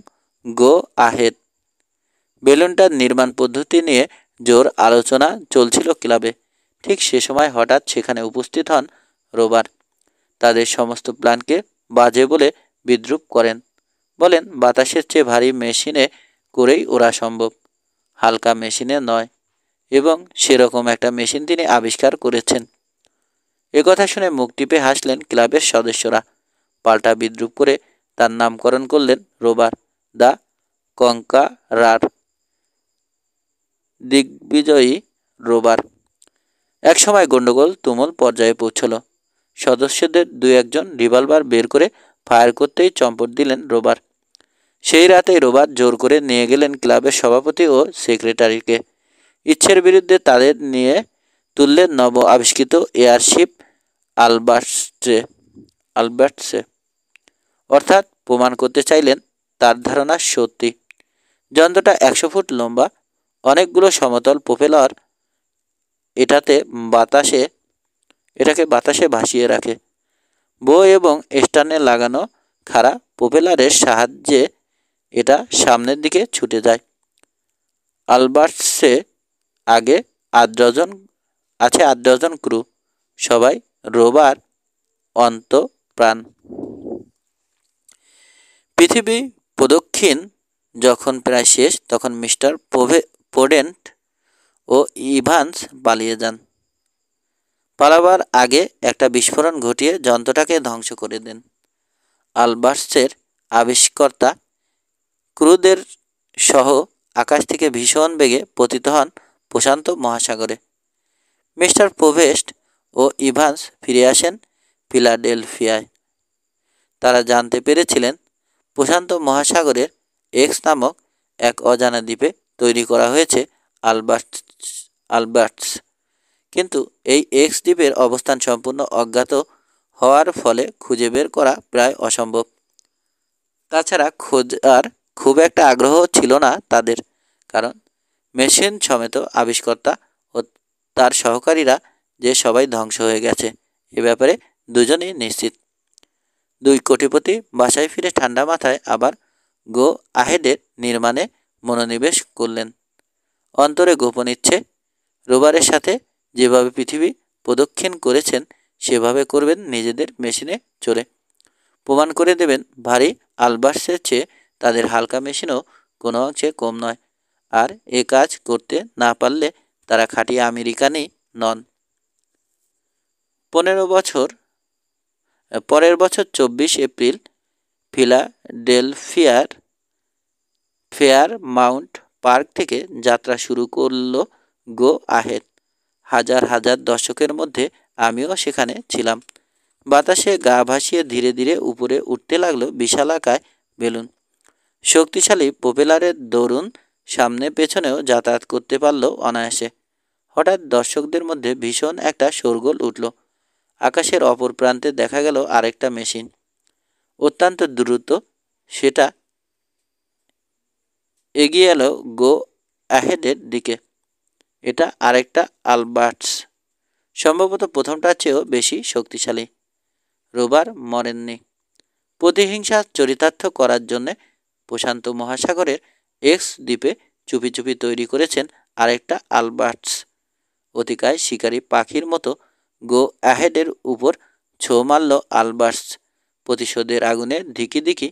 গো আহেড। বেলুনটার নির্মাণ পদ্ধতি নিয়ে জোর আলোচনা চলছিল ক্লাবে। ঠিক সে সময় হঠাৎ সেখানে উপস্থিত হন রোবার। তাদের সমস্ত প্ল্যানকে বাজে বলে বিদ্রূপ করেন। বলেন বাতাসের চেয়ে ভারী মেশিনে করেই ওড়া সম্ভব, হালকা মেশিনে নয়, এবং সেরকম একটা মেশিন তিনি আবিষ্কার করেছেন। একথা শুনে মুখ টিপে হাসলেন ক্লাবের সদস্যরা। পাল্টা বিদ্রূপ করে তার নামকরণ করলেন রোবার দ্য কঙ্কারার, দিগ্বিজয়ী রোবার। একসময় গন্ডগোল তুমুল পর্যায়ে পৌঁছল। সদস্যদের দুই একজন রিভলভার বের করে ফায়ার করতেই চম্পট দিলেন রোবার। সেই রাতেই রোবার জোর করে নিয়ে গেলেন ক্লাবের সভাপতি ও সেক্রেটারিকে। ইচ্ছের বিরুদ্ধে তাদের নিয়ে তুললেন নব আবিষ্কৃত এয়ারশিপ আলবার্টসে। অর্থাৎ প্রমাণ করতে চাইলেন তার ধারণা সত্যি। যন্ত্রটা 100 ফুট লম্বা, অনেকগুলো সমতল প্রোপেলার এটাকে বাতাসে ভাসিয়ে রাখে। বো এবং স্টার্নে লাগানো খাড়া প্রোপেলারের সাহায্যে এটা সামনের দিকে ছুটে যায়। আলবার্টসে আছে 8 ডজন ক্রু, সবাই রোবার অন্তঃপ্রাণ। পৃথিবী প্রদক্ষিণ যখন প্রায় শেষ, তখন মিস্টার পোডেন্ট ও ইভান্স পালিয়ে যান। পালাবার আগে একটা বিস্ফোরণ ঘটিয়ে যন্ত্রটাকে ধ্বংস করে দেন। আলবার্টসের আবিষ্কর্তা ক্রুদের সহ আকাশ থেকে ভীষণ বেগে পতিত হন প্রশান্ত মহাসাগরে। মিস্টার পোভেস্ট ও ইভান্স ফিরে আসেন ফিলাডেলফিয়ায়। তারা জানতে পেরেছিলেন প্রশান্ত মহাসাগরের এক্স নামক এক অজানা দ্বীপে তৈরি করা হয়েছে আলবার্টস। কিন্তু এই এক্স দ্বীপের অবস্থান সম্পূর্ণ অজ্ঞাত হওয়ার ফলে খুঁজে বের করা প্রায় অসম্ভব। তাছাড়া খোঁজার খুব একটা আগ্রহ ছিল না তাদের, কারণ মেশিন সমেত আবিষ্কর্তা ও তার সহকারীরা যে সবাই ধ্বংস হয়ে গেছে এ ব্যাপারে দুজনেই নিশ্চিত। 2 কোটিপতি বাসায় ফিরে ঠান্ডা মাথায় আবার গো আহেডের নির্মাণে মনোনিবেশ করলেন। অন্তরে গোপন ইচ্ছে, রোবারের সাথে যেভাবে পৃথিবী প্রদক্ষিণ করেছেন সেভাবে করবেন নিজেদের মেশিনে চড়ে। প্রমাণ করে দেবেন ভারী আলবার্টসের চেয়ে তাদের হালকা মেশিনও কোনো অংশে কম নয়। আর এ কাজ করতে না পারলে তারা খাঁটি আমেরিকানই নন। পরের বছর 24 এপ্রিল ফিলাডেলফিয়ার ফেয়ারমাউন্ট পার্ক থেকে যাত্রা শুরু করল গো আহেড। হাজার হাজার দর্শকের মধ্যে আমিও সেখানে ছিলাম। বাতাসে গা ভাসিয়ে ধীরে ধীরে উপরে উঠতে লাগলো বিশালাকায় বেলুন। শক্তিশালী প্রোপেলারের দরুন সামনে পেছনেও যাতায়াত করতে পারল অনায়াসে। হঠাৎ দর্শকদের মধ্যে ভীষণ একটা শোরগোল উঠল। আকাশের অপর প্রান্তে দেখা গেল আরেকটা মেশিন, অত্যন্ত দ্রুত। সেটা এগিয়ে এলো গো আহেডের দিকে। এটা আরেকটা আলবার্টস, সম্ভবত প্রথমটার চেয়েও বেশি শক্তিশালী। রোবার মরেননি। প্রতিহিংসা চরিতার্থ করার জন্যে প্রশান্ত মহাসাগরের এক্স দ্বীপে চুপি চুপি তৈরি করেছেন আরেকটা আলবার্টস। অতিকায় শিকারী পাখির মতো গো আহেডের উপর ছো মারল আলবার্টস। প্রতিশোধের আগুনে ধিকি ধিকি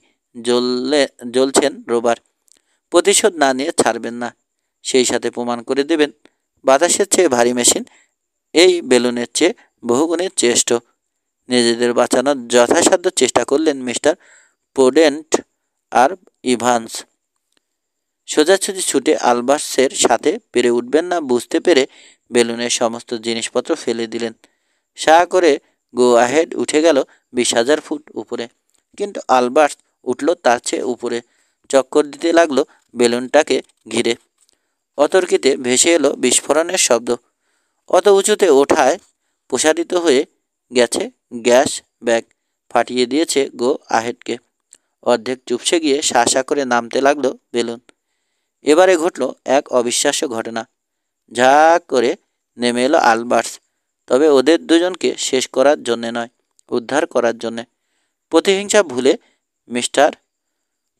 জ্বলছেন রোবার। প্রতিশোধ না নিয়ে ছাড়বেন না। সেই সাথে প্রমাণ করে দেবেন বাতাসের চেয়ে ভারী মেশিন এই বেলুনের চেয়ে বহুগুণে শ্রেষ্ঠ। নিজেদের বাঁচানোর যথাসাধ্য চেষ্টা করলেন মিস্টার পোডেন্ট আর ইভান্স। সোজাসুজি ছুটে আলবার্টসের সাথে পেরে উঠবেন না বুঝতে পেরে বেলুনের সমস্ত জিনিসপত্র ফেলে দিলেন। সাঁ করে গো আহেড উঠে গেল 20,000 ফুট উপরে। কিন্তু আলবার্টস উঠল তার চেয়ে উপরে, চক্কর দিতে লাগলো বেলুনটাকে ঘিরে। অতর্কিতে ভেসে এলো বিস্ফোরণের শব্দ। অত উঁচুতে ওঠায় প্রসারিত হয়ে গেছে গ্যাস ব্যাগ, ফাটিয়ে দিয়েছে গো আহেডকে। অর্ধেক চুপসে গিয়ে শাঁ করে নামতে লাগলো বেলুন। এবারে ঘটল এক অবিশ্বাস্য ঘটনা। ঝাঁক করে নেমে এলো আলবার্টস, তবে ওদের দুজনকে শেষ করার জন্যে নয়, উদ্ধার করার জন্যে। প্রতিহিংসা ভুলে মিস্টার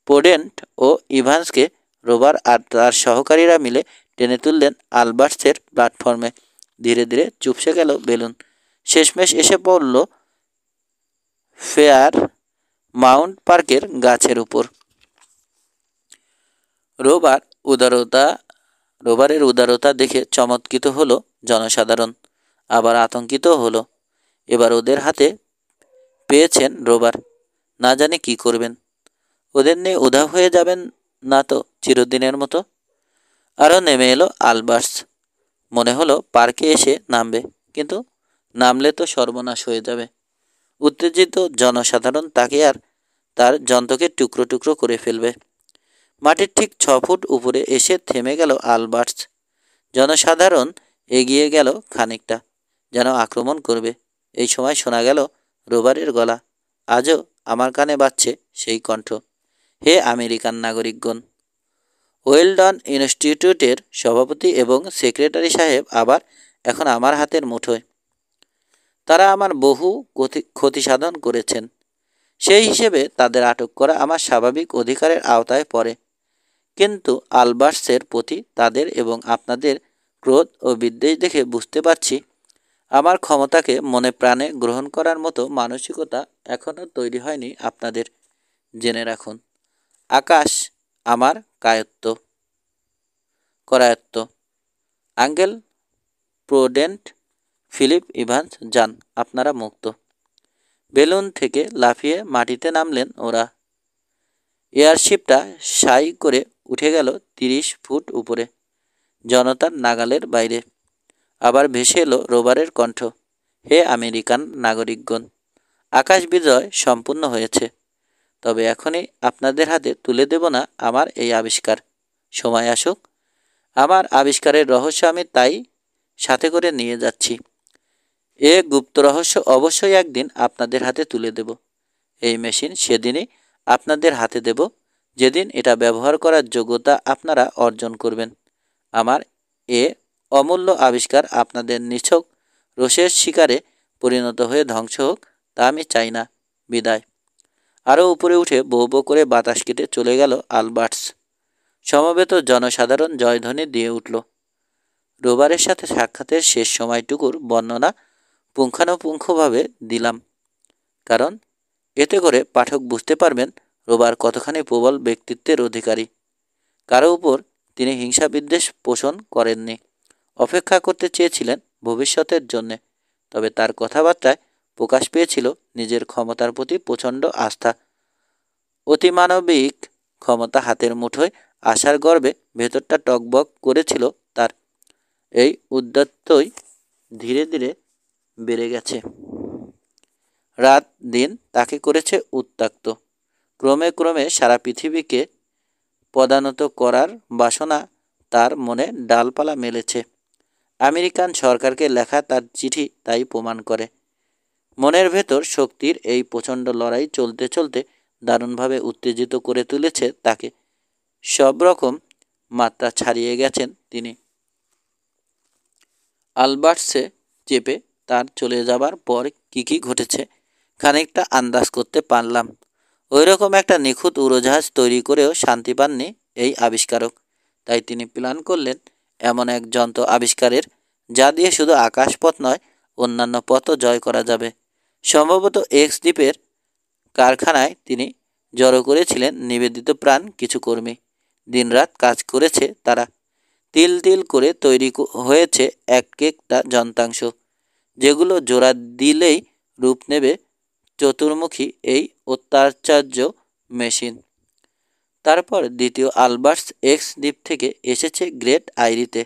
পোডেন্ট ও ইভান্সকে রোবার আর তার সহকারীরা মিলে টেনে তুললেন আলবার্টসের প্ল্যাটফর্মে। ধীরে ধীরে চুপসে গেল বেলুন। শেষমেশ এসে পড়ল মাউন্ট পার্কের গাছের উপর। রোবারের উদারতা দেখে চমৎকৃত হলো জনসাধারণ, আবার আতঙ্কিত হলো। এবার ওদের হাতে পেয়েছেন রোবার, না জানে কি করবেন। ওদের নিয়ে উধাও হয়ে যাবেন না তো চিরদিনের মতো? আরও নেমে এলো আলবার্টস। মনে হলো পার্কে এসে নামবে, কিন্তু নামলে তো সর্বনাশ হয়ে যাবে। উত্তেজিত জনসাধারণ তাকে আর তার যন্ত্রকে টুকরো টুকরো করে ফেলবে। মাটির ঠিক 6 ফুট উপরে এসে থেমে গেল আলবার্টস। জনসাধারণ এগিয়ে গেল খানিকটা, যেন আক্রমণ করবে। এই সময় শোনা গেল রোবারের গলা। আজও আমার কানে বাজছে সেই কণ্ঠ। হে আমেরিকান নাগরিকগণ! ওয়েলডন ইনস্টিটিউটের সভাপতি এবং সেক্রেটারি সাহেব আবার এখন আমার হাতের মুঠোয়। তারা আমার বহু ক্ষতি সাধন করেছেন। সেই হিসেবে তাদের আটক করা আমার স্বাভাবিক অধিকারের আওতায় পড়ে। কিন্তু আলবার্টসের প্রতি তাদের এবং আপনাদের ক্রোধ ও বিদ্বেষ দেখে বুঝতে পারছি আমার ক্ষমতাকে মনে প্রাণে গ্রহণ করার মতো মানসিকতা এখনও তৈরি হয়নি আপনাদের। জেনে রাখুন, আকাশ আমার করায়ত্ত। আঙ্কেল প্রুডেন্ট, ফিলিপ ইভান্স, যান, আপনারা মুক্ত। বেলুন থেকে লাফিয়ে মাটিতে নামলেন ওরা। এয়ারশিপটা সাই করে উঠে গেল 30 ফুট উপরে, জনতার নাগালের বাইরে। আবার ভেসে এলো রোবারের কণ্ঠ। হে আমেরিকান নাগরিকগণ! আকাশ বিজয় সম্পূর্ণ হয়েছে। তবে এখনই আপনাদের হাতে তুলে দেব না আমার এই আবিষ্কার। সময় আসুক, আমার আবিষ্কারের রহস্য আমি তাই সাথে করে নিয়ে যাচ্ছি। এ গুপ্ত রহস্য অবশ্যই একদিন আপনাদের হাতে তুলে দেব। এই মেশিন সেদিনই আপনাদের হাতে দেব যেদিন এটা ব্যবহার করার যোগ্যতা আপনারা অর্জন করবেন। আমার এ অমূল্য আবিষ্কার আপনাদের নিছক রোষের শিকারে পরিণত হয়ে ধ্বংস হোক, তা আমি চাই না। বিদায়। আরও উপরে উঠে বো বো করে বাতাস কেটে চলে গেল আলবার্টস। সমবেত জনসাধারণ জয়ধ্বনি দিয়ে উঠল। রোবারের সাথে সাক্ষাতের শেষ সময়টুকুর বর্ণনা পুঙ্খানুপুঙ্খভাবে দিলাম, কারণ এতে করে পাঠক বুঝতে পারবেন রোবার কতখানি প্রবল ব্যক্তিত্বের অধিকারী। কারো উপর তিনি হিংসা বিদ্বেষ পোষণ করেননি। অপেক্ষা করতে চেয়েছিলেন ভবিষ্যতের জন্যে। তবে তার কথাবার্তায় প্রকাশ পেয়েছিল নিজের ক্ষমতার প্রতি প্রচণ্ড আস্থা। অতিমানবিক ক্ষমতা হাতের মুঠোয় আশার গর্বে ভেতরটা টকবক করেছিল তার। এই উদ্যত্তই ধীরে ধীরে বেড়ে গেছে। রাত দিন তাকে করেছে উত্ত্যক্ত। ক্রমে ক্রমে সারা পৃথিবীকে পদানত করার বাসনা তার মনে ডালপালা মেলেছে। আমেরিকান সরকারকে লেখা তার চিঠি তাই প্রমাণ করে। মনের ভেতর শক্তির এই প্রচণ্ড লড়াই চলতে চলতে দারুণভাবে উত্তেজিত করে তুলেছে তাকে। সব রকম মাত্রা ছাড়িয়ে গেছেন তিনি। আলবার্টসে চেপে তার চলে যাবার পর কী ঘটেছে খানিকটা আন্দাজ করতে পারলাম। ওই রকম একটা নিখুঁত উড়োজাহাজ তৈরি করেও শান্তি পাননি এই আবিষ্কারক। তাই তিনি প্ল্যান করলেন এমন এক যন্ত্র আবিষ্কারের, যা দিয়ে শুধু আকাশপথ নয়, অন্যান্য পথও জয় করা যাবে। সম্ভবত এক্স দ্বীপের কারখানায় তিনি জড়ো করেছিলেন নিবেদিত প্রাণ কিছু কর্মী। দিনরাত কাজ করেছে তারা। তিল তিল করে তৈরি হয়েছে এক একটা যন্ত্রাংশ, যেগুলো জোড়া দিলেই রূপ নেবে চতুর্মুখী এই অত্যাচার্য মেশিন। তারপর দ্বিতীয় আলবার্টস এক্স দ্বীপ থেকে এসেছে গ্রেট আইরিতে।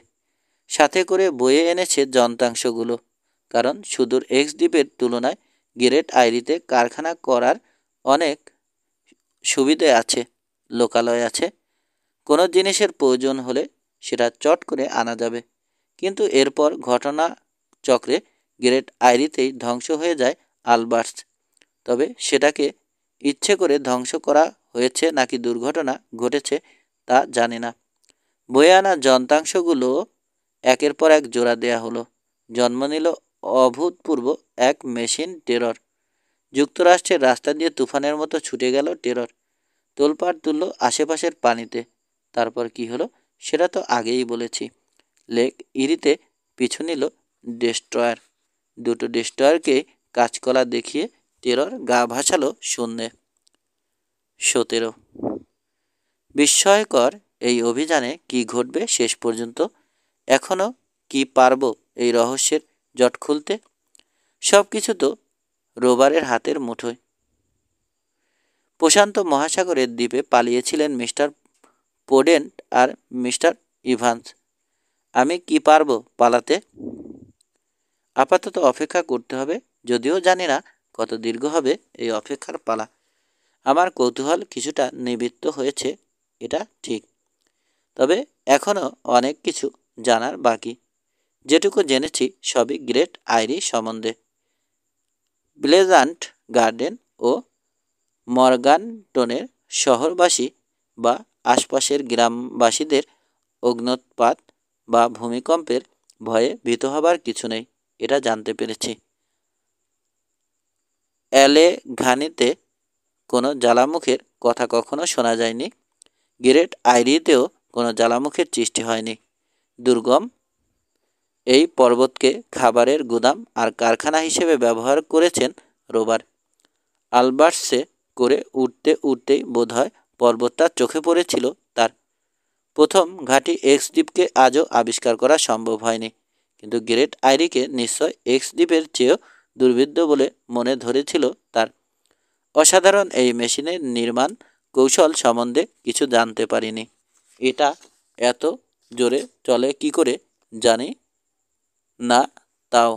সাথে করে বয়ে এনেছে যন্ত্রাংশগুলো, কারণ সুদূর এক্স দ্বীপের তুলনায় গ্রেট আইরিতে কারখানা করার অনেক সুবিধে আছে, লোকালয় আছে। কোনো জিনিসের প্রয়োজন হলে সেটা চট করে আনা যাবে। কিন্তু এরপর ঘটনা চক্রে গ্রেট আইরিতেই ধ্বংস হয়ে যায় আলবার্টস। তবে সেটাকে ইচ্ছে করে ধ্বংস করা হয়েছে নাকি দুর্ঘটনা ঘটেছে তা জানি না। বয়ে আনা যন্ত্রাংশগুলো একের পর এক জোড়া দেয়া হলো। জন্ম নিল অভূতপূর্ব এক মেশিন টেরর। যুক্তরাষ্ট্রের রাস্তা দিয়ে তুফানের মতো ছুটে গেল টেরর। তোলপাড় তুলল আশেপাশের পানিতে। তারপর কি হলো সেটা তো আগেই বলেছি। লেক ইরিতে পিছু নিল ডেস্ট্রয়ার। দুটো ডেস্ট্রয়ারকে কাঁচকলা দেখিয়ে টেরর গা ভাসালো শূন্যে। 17। বিস্ময়কর এই অভিযানে কি ঘটবে শেষ পর্যন্ত? এখনও কি পারব এই রহস্যের জট খুলতে? সব কিছু তো রোবারের হাতের মুঠোয়। প্রশান্ত মহাসাগরের দ্বীপে পালিয়েছিলেন মিস্টার পোডেন্ট আর মিস্টার ইভান্স। আমি কি পারবো পালাতে? আপাতত অপেক্ষা করতে হবে, যদিও জানি না কত দীর্ঘ হবে এই অপেক্ষার পালা। আমার কৌতূহল কিছুটা নিবৃত্ত হয়েছে, এটা ঠিক। তবে এখনও অনেক কিছু জানার বাকি। যেটুকু জেনেছি সবই গ্রেট আইরি সম্বন্ধে। প্লেজান্ট গার্ডেন ও মর্গানটনের শহরবাসী বা আশপাশের গ্রামবাসীদের অগ্ন্যুৎপাত বা ভূমিকম্পের ভয়ে ভীত হবার কিছু নেই, এটা জানতে পেরেছি। অ্যালেঘানিতে কোনো জ্বালামুখের কথা কখনো শোনা যায়নি। গ্রেট আইরিতেও কোনো জ্বালামুখের সৃষ্টি হয়নি। দুর্গম এই পর্বতকে খাবারের গুদাম আর কারখানা হিসেবে ব্যবহার করেছেন রোবার। আলবার্টসে করে উঠতে উঠতেই বোধহয় পর্বতটা চোখে পড়েছিল তার। প্রথম ঘাঁটি এক্স দ্বীপকে আজও আবিষ্কার করা সম্ভব হয়নি, কিন্তু গ্রেট আইরিকে নিশ্চয় এক্স দ্বীপের চেয়েও দুর্ভেদ্য বলে মনে ধরেছিল তার। অসাধারণ এই মেশিনের নির্মাণ কৌশল সম্বন্ধে কিছু জানতে পারিনি। এটা এত জোরে চলে কি করে জানি না, তাও